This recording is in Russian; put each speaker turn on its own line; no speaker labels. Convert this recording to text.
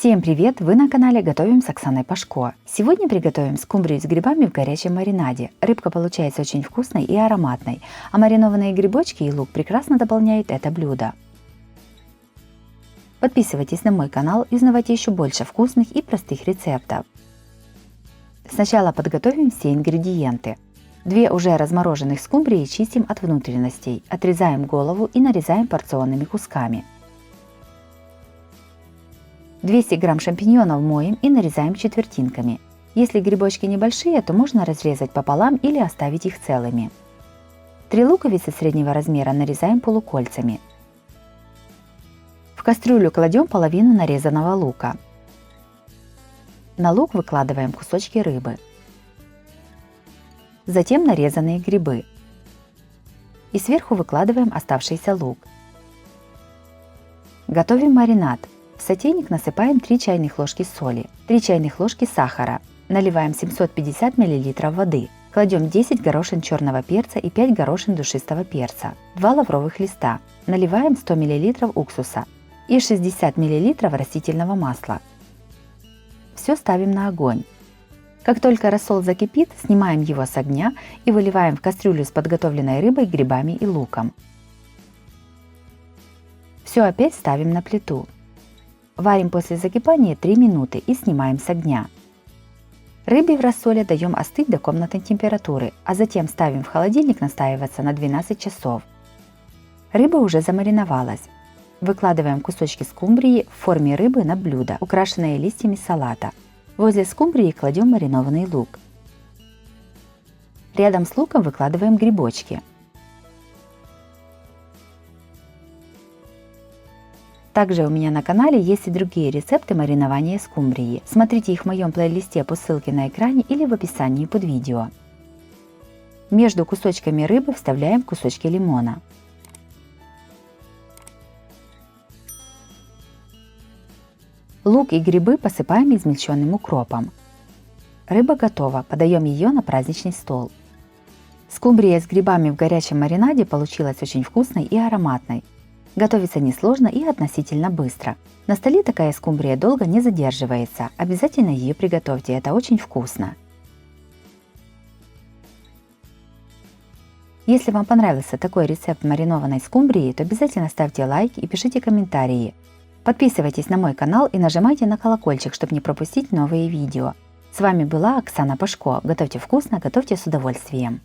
Всем привет! Вы на канале Готовим с Оксаной Пашко. Сегодня приготовим скумбрию с грибами в горячем маринаде. Рыбка получается очень вкусной и ароматной, а маринованные грибочки и лук прекрасно дополняют это блюдо. Подписывайтесь на мой канал и узнавайте еще больше вкусных и простых рецептов. Сначала подготовим все ингредиенты. 2 уже размороженных скумбрии чистим от внутренностей, отрезаем голову и нарезаем порционными кусками. 200 грамм шампиньонов моем и нарезаем четвертинками. Если грибочки небольшие, то можно разрезать пополам или оставить их целыми. 3 луковицы среднего размера нарезаем полукольцами. В кастрюлю кладем половину нарезанного лука. На лук выкладываем кусочки рыбы. Затем нарезанные грибы. И сверху выкладываем оставшийся лук. Готовим маринад. В сотейник насыпаем 3 чайных ложки соли, 3 чайных ложки сахара, наливаем 750 мл воды, кладем 10 горошин черного перца и 5 горошин душистого перца, 2 лавровых листа, наливаем 100 мл уксуса и 60 мл растительного масла. Все ставим на огонь. Как только рассол закипит, снимаем его с огня и выливаем в кастрюлю с подготовленной рыбой, грибами и луком. Все опять ставим на плиту. Варим после закипания 3 минуты и снимаем с огня. Рыбе в рассоле даем остыть до комнатной температуры, а затем ставим в холодильник настаиваться на 12 часов. Рыба уже замариновалась. Выкладываем кусочки скумбрии в форме рыбы на блюдо, украшенное листьями салата. Возле скумбрии кладем маринованный лук. Рядом с луком выкладываем грибочки. Также у меня на канале есть и другие рецепты маринования скумбрии. Смотрите их в моем плейлисте по ссылке на экране или в описании под видео. Между кусочками рыбы вставляем кусочки лимона. Лук и грибы посыпаем измельченным укропом. Рыба готова, подаем ее на праздничный стол. Скумбрия с грибами в горячем маринаде получилась очень вкусной и ароматной. Готовится несложно и относительно быстро. На столе такая скумбрия долго не задерживается. Обязательно ее приготовьте, это очень вкусно. Если вам понравился такой рецепт маринованной скумбрии, то обязательно ставьте лайк и пишите комментарии. Подписывайтесь на мой канал и нажимайте на колокольчик, чтобы не пропустить новые видео. С вами была Оксана Пашко. Готовьте вкусно, готовьте с удовольствием.